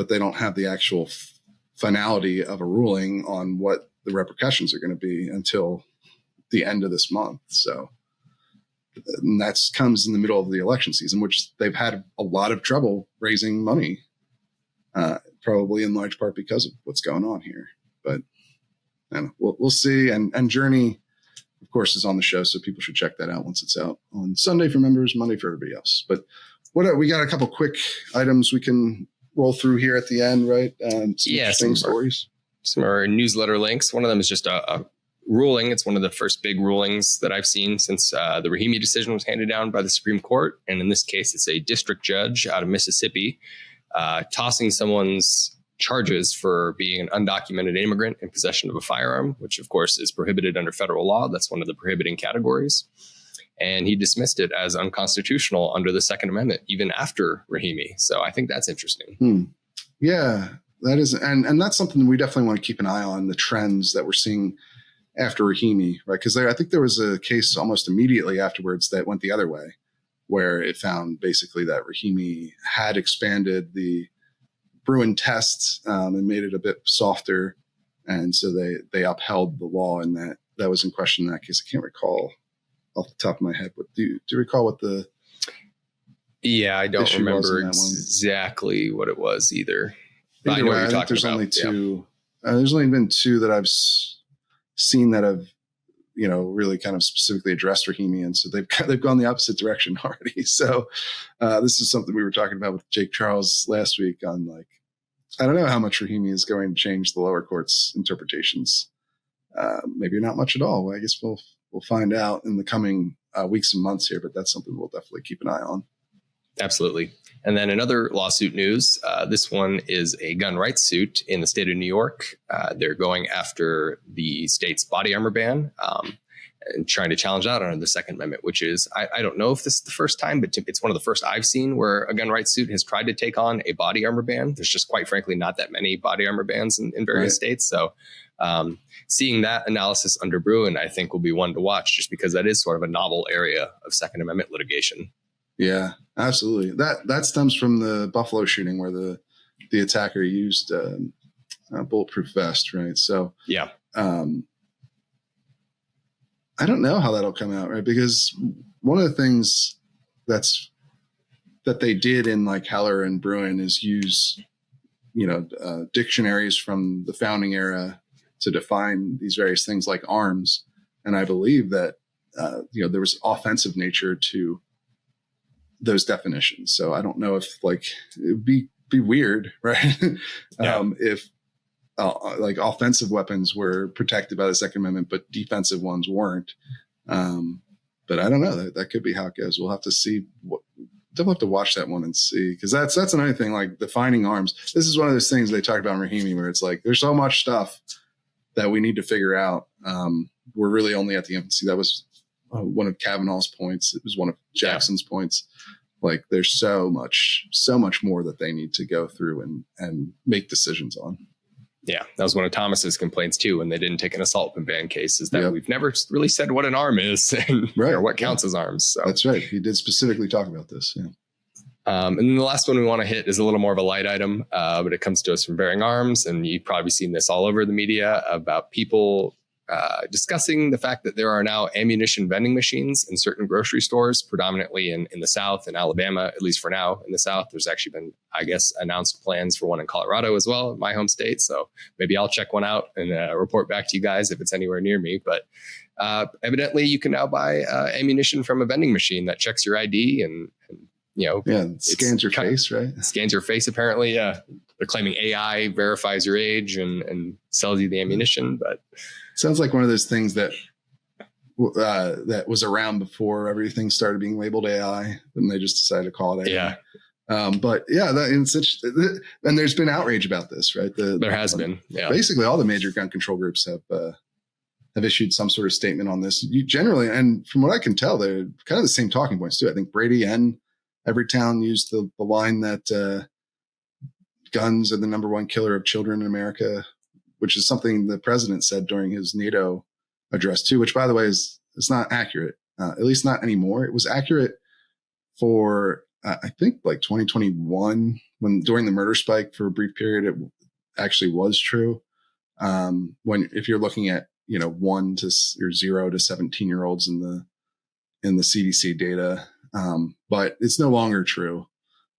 they don't have the actual finality of a ruling on what the repercussions are going to be until the end of this month. So that comes in the middle of the election season, which they've had a lot of trouble raising money, probably in large part because of what's going on here. But I don't know, we'll see. And Journey, of course, is on the show, so people should check that out once it's out on Sunday for members, Monday for everybody else. But we got a couple quick items we can roll through here at the end, right? Some stories. Some of our newsletter links. One of them is just a ruling. It's one of the first big rulings that I've seen since the Rahimi decision was handed down by the Supreme Court. And in this case, it's a district judge out of Mississippi tossing someone's charges for being an undocumented immigrant in possession of a firearm, which of course is prohibited under federal law. That's one of the prohibiting categories. And he dismissed it as unconstitutional under the Second Amendment, even after Rahimi. So I think that's interesting. Yeah, that is. And that's something we definitely want to keep an eye on, the trends that we're seeing after Rahimi, right? Because I think there was a case almost immediately afterwards that went the other way, where it found basically that Rahimi had expanded the Bruin test and made it a bit softer. And so they upheld the law, and that was in question in that case. I can't recall off the top of my head, but do you recall what the I don't remember exactly what it was either. Either I know way, what you're I think talking there's about. only two. There's only been two that I've seen that have, you know, really kind of specifically addressed Rahimi, and so they've gone the opposite direction already. So this is something we were talking about with Jake Charles last week on, like, I don't know how much Rahimi is going to change the lower court's interpretations. Maybe not much at all. I guess we'll find out in the coming weeks and months here, but that's something we'll definitely keep an eye on. Absolutely. And then another lawsuit news. This one is a gun rights suit in the state of New York. They're going after the state's body armor ban and trying to challenge that under the Second Amendment, which is, I don't know if this is the first time, but it's one of the first I've seen where a gun rights suit has tried to take on a body armor ban. There's just, quite frankly, not that many body armor bans in various states. So seeing that analysis under Bruin, I think, will be one to watch, just because that is sort of a novel area of Second Amendment litigation. Yeah, absolutely. That stems from the Buffalo shooting where the attacker used a bulletproof vest, right? So yeah, I don't know how that'll come out, right? Because one of the things that they did in like Heller and Bruin is use, you know, dictionaries from the founding era to define these various things like arms. And I believe that, you know, there was offensive nature to those definitions. So I don't know if, like, it would be weird, right? If like offensive weapons were protected by the Second Amendment, but defensive ones weren't. But I don't know. That could be how it goes. We'll have to see. Definitely have to watch that one and see, because that's another thing, like defining arms. This is one of those things they talked about in Rahimi, where it's like there's so much stuff that we need to figure out. We're really only at the infancy. That was one of Kavanaugh's points. It was one of Jackson's points. Like there's so much more that they need to go through and make decisions on. Yeah, that was one of Thomas's complaints too, when they didn't take an assault and ban case, is that we've never really said what an arm is and or what counts as arms. So that's right. He did specifically talk about this. Yeah. And then the last one we want to hit is a little more of a light item, but it comes to us from Bearing Arms, and you've probably seen this all over the media about people discussing the fact that there are now ammunition vending machines in certain grocery stores, predominantly in the South, in Alabama, at least for now in the South. There's actually been, I guess, announced plans for one in Colorado as well, my home state. So maybe I'll check one out and report back to you guys if it's anywhere near me. But evidently you can now buy ammunition from a vending machine that checks your ID and you know, scans your face, right? Scans your face, apparently. Yeah. They're claiming AI verifies your age and sells you the ammunition, but sounds like one of those things that that was around before everything started being labeled AI, and they just decided to call it AI. But yeah, and there's been outrage about this, right? There has been. Yeah. Basically, all the major gun control groups have issued some sort of statement on this. You generally, and from what I can tell, they're kind of the same talking points too. I think Brady and Everytown used the line that guns are the number one killer of children in America, which is something the president said during his NATO address too, which by the way it's not accurate, at least not anymore. It was accurate for I think like 2021 when during the murder spike for a brief period, it actually was true. If you're looking at 0 to 17-year-olds in the CDC data, but it's no longer true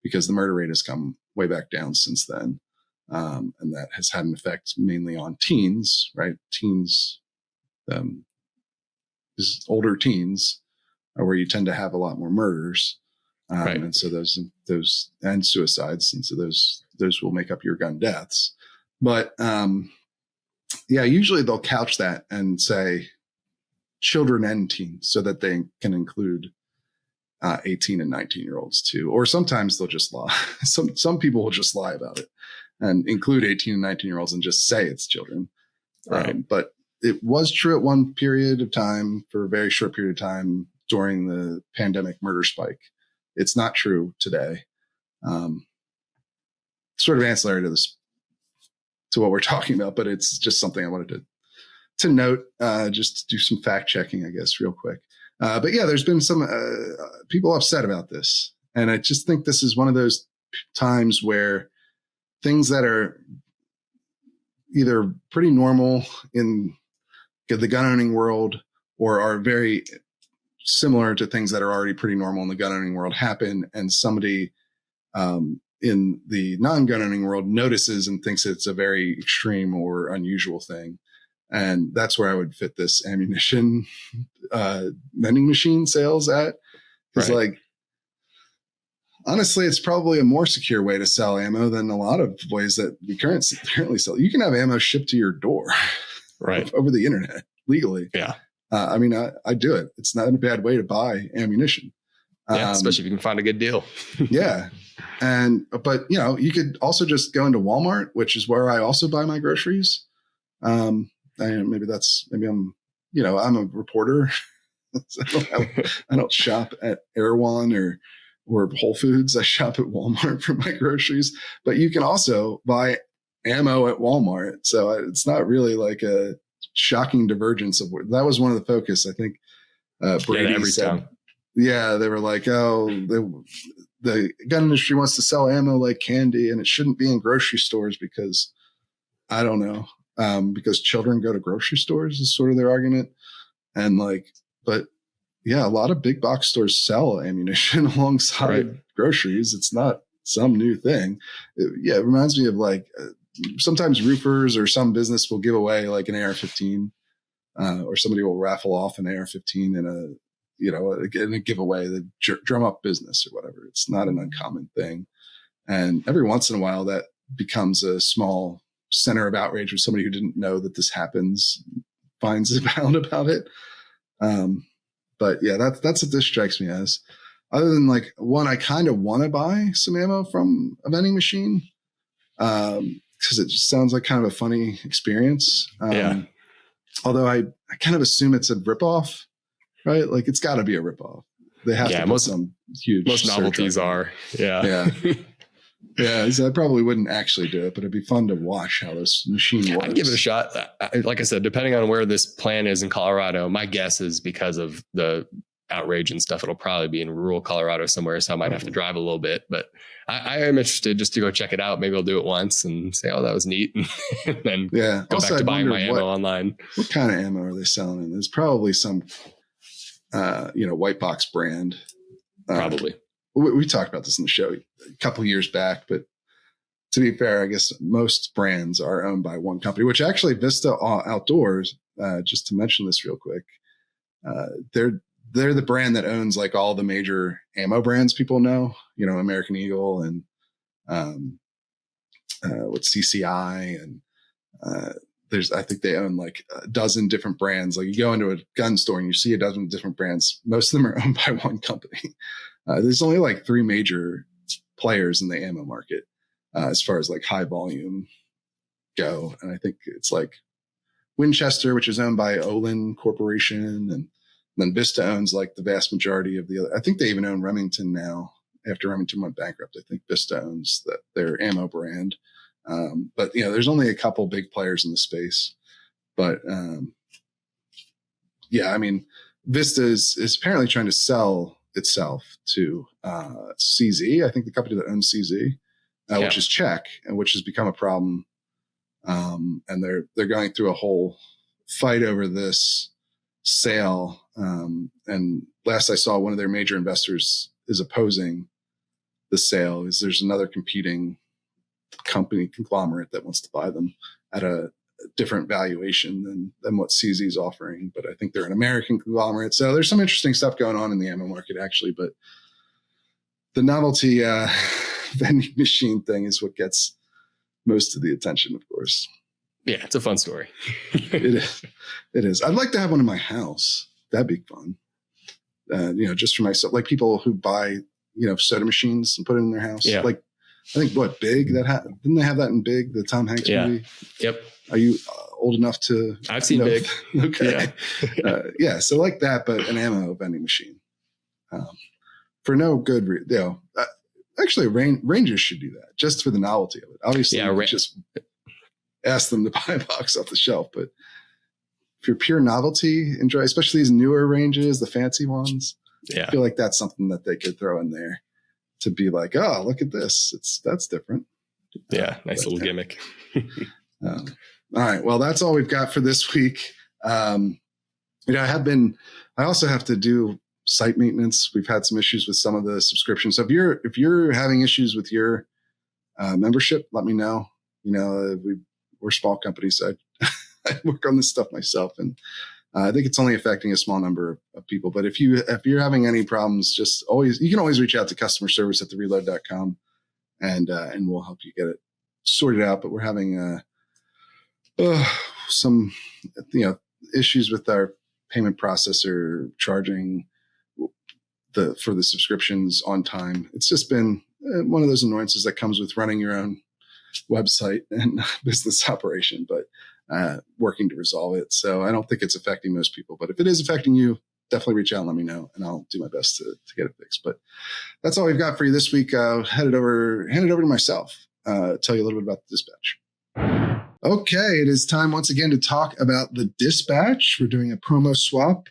because the murder rate has come way back down since then. And that has had an effect mainly on teens, right? Teens, older teens are where you tend to have a lot more murders. Right. And so those and suicides. And so those will make up your gun deaths. But, yeah, usually they'll couch that and say children and teens so that they can include 18 and 19-year-olds too. Or sometimes they'll just lie. Some people will just lie about it and include 18 and 19-year-olds and just say it's children. Right. But it was true at one period of time for a very short period of time during the pandemic murder spike. It's not true today. Sort of ancillary to this, to what we're talking about, but it's just something I wanted to note, just to do some fact checking, I guess, real quick. But yeah, there's been some people upset about this. And I just think this is one of those times where things that are either pretty normal in the gun owning world or are very similar to things that are already pretty normal in the gun owning world happen. And somebody in the non-gun owning world notices and thinks it's a very extreme or unusual thing. And that's where I would fit this ammunition vending machine sales at. It's like, honestly, it's probably a more secure way to sell ammo than a lot of ways that we currently sell. You can have ammo shipped to your door over the internet legally. Yeah. I mean, I do it. It's not a bad way to buy ammunition. Yeah, especially if you can find a good deal. Yeah. But you could also just go into Walmart, which is where I also buy my groceries. I'm a reporter. I don't shop at Erewhon or Whole Foods. I shop at Walmart for my groceries, but you can also buy ammo at Walmart. So it's not really like a shocking divergence of that was one of the focus. I think Brady said, they were like, the gun industry wants to sell ammo like candy and it shouldn't be in grocery stores because I don't know, because children go to grocery stores is sort of their argument. And but yeah, a lot of big box stores sell ammunition alongside groceries. It's not some new thing. It reminds me of sometimes roofers or some business will give away like an AR-15 or somebody will raffle off an AR-15 in a giveaway, the drum up business or whatever. It's not an uncommon thing. And every once in a while that becomes a small center of outrage with somebody who didn't know that this happens, finds out about it. But yeah, that's what this strikes me as. Other than one, I kind of want to buy some ammo from a vending machine because it just sounds like kind of a funny experience. Although I kind of assume it's a ripoff, right? Like it's got to be a ripoff. They have to put some huge. Most novelties are, yeah. Yeah, so I probably wouldn't actually do it, but it'd be fun to watch how this machine works. I'd give it a shot. Like I said, depending on where this plan is in Colorado, my guess is because of the outrage and stuff, it'll probably be in rural Colorado somewhere, so I might have to drive a little bit. But I am interested just to go check it out. Maybe I'll do it once and say, "Oh, that was neat," and then go back to buying my ammo online. What kind of ammo are they selling? And there's probably some, white box brand. Probably. We talked about this in the show a couple of years back, but to be fair, I guess most brands are owned by one company, which actually Vista Outdoors, just to mention this real quick, they're the brand that owns like all the major ammo brands people know, American Eagle and what's CCI, and I think they own like a dozen different brands. Like you go into a gun store and you see a dozen different brands. Most of them are owned by one company. There's only like 3 major players in the ammo market as far as like high volume go. And I think it's like Winchester, which is owned by Olin Corporation, and then Vista owns like the vast majority of the other. I think they even own Remington now. After Remington went bankrupt, I think Vista owns their ammo brand. But there's only a couple big players in the space. But I mean, Vista is apparently trying to sell itself to CZ. I think the company that owns CZ, which is Czech, and which has become a problem. And they're going through a whole fight over this sale. And last I saw, one of their major investors is opposing the sale. There's another competing company conglomerate that wants to buy them at a different valuation than what CZ is offering. But I think they're an American conglomerate. So there's some interesting stuff going on in the ammo market, actually. But the novelty vending machine thing is what gets most of the attention, of course. Yeah, it's a fun story. It is. I'd like to have one in my house. That'd be fun. Just for myself, like people who buy, soda machines and put it in their house. Yeah. Like, I think Big, didn't they have that in Big, the Tom Hanks movie? Yep. Are you old enough to? I've seen Big. Okay. Yeah. So like that, but an ammo vending machine. For no good reason. Actually, Rangers should do that just for the novelty of it. Obviously, just ask them to buy a box off the shelf. But if you're pure novelty, enjoy, especially these newer ranges, the fancy ones. Yeah. I feel like that's something that they could throw in there to be like, oh, look at this. That's different. Yeah. Nice little gimmick. All right. Well, that's all we've got for this week. I also have to do site maintenance. We've had some issues with some of the subscriptions. So if you're having issues with your membership, let me know. We're small companies, so I work on this stuff myself, and I think it's only affecting a small number of people. But if you're having any problems, you can always reach out to customer service at thereload.com, and we'll help you get it sorted out. But we're having some issues with our payment processor charging for the subscriptions on time. It's just been one of those annoyances that comes with running your own website and business operation, but working to resolve it. So I don't think it's affecting most people, but if it is affecting you, definitely reach out and let me know, and I'll do my best to get it fixed. But that's all we've got for you this week. Hand it over to myself, tell you a little bit about the dispatch. Okay, it is time once again to talk about the dispatch. We're doing a promo swap.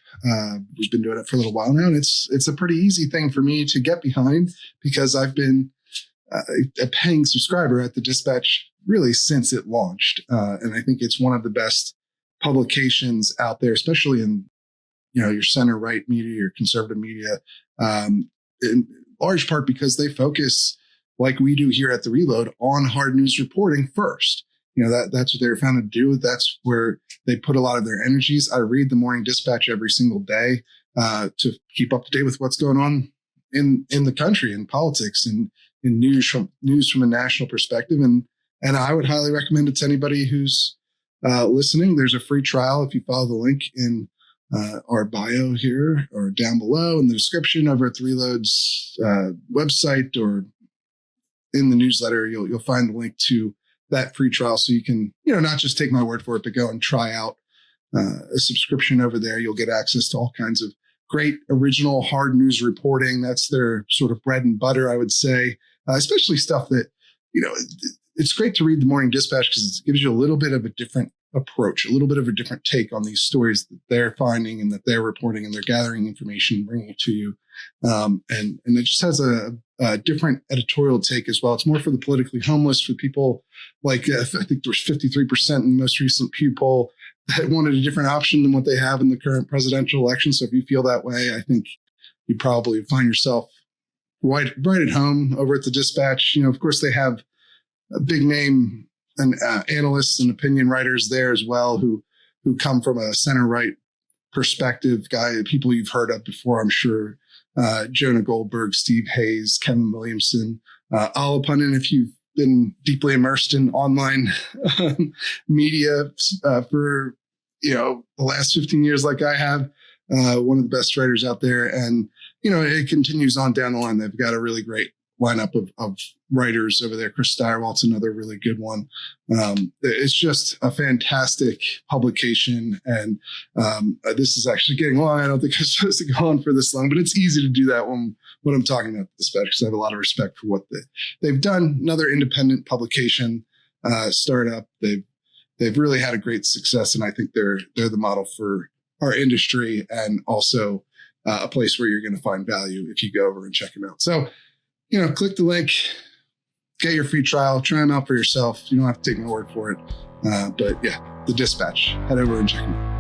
We've been doing it for a little while now, and it's a pretty easy thing for me to get behind because I've been a paying subscriber at the dispatch really since it launched. And I think it's one of the best publications out there, especially in your center right media, your conservative media, in large part because they focus, like we do here at The Reload, on hard news reporting first. That's what they were founded to do. That's where they put a lot of their energies. I read the Morning Dispatch every single day to keep up to date with what's going on in the country, in politics, and in news from a national perspective. And I would highly recommend it to anybody who's listening. There's a free trial if you follow the link in our bio here or down below in the description over at The Reload's website or in the newsletter. You'll find the link to that free trial, so you can not just take my word for it, but go and try out a subscription over there. You'll get access to all kinds of great original hard news reporting. That's their sort of bread and butter, I would say, especially stuff that it's great to read the Morning Dispatch because it gives you a little bit of a different approach, a little bit of a different take on these stories that they're finding and that they're reporting, and they're gathering information and bringing it to you. And it just has a different editorial take as well. It's more for the politically homeless, for people like, I think there was 53% in the most recent Pew poll that wanted a different option than what they have in the current presidential election. So if you feel that way, I think you probably find yourself right at home over at the Dispatch. Of course, they have a big name and analysts and opinion writers there as well who come from a center right perspective, people you've heard of before, I'm sure. Jonah Goldberg, Steve Hayes, Kevin Williamson, I'll pun in if you've been deeply immersed in online media for, the last 15 years, like I have. One of the best writers out there. And, it continues on down the line. They've got a really great lineup of writers over there. Chris Steyerwalt's another really good one. It's just a fantastic publication. And this is actually getting long. I don't think I'm supposed to go on for this long, but it's easy to do that when I'm talking about the Dispatch, because I have a lot of respect for what they've done. Another independent publication, startup. They've really had a great success, and I think they're the model for our industry, and also a place where you're going to find value if you go over and check them out. So, click the link, get your free trial, try them out for yourself. You don't have to take my word for it. But yeah, the Dispatch, head over and check them out.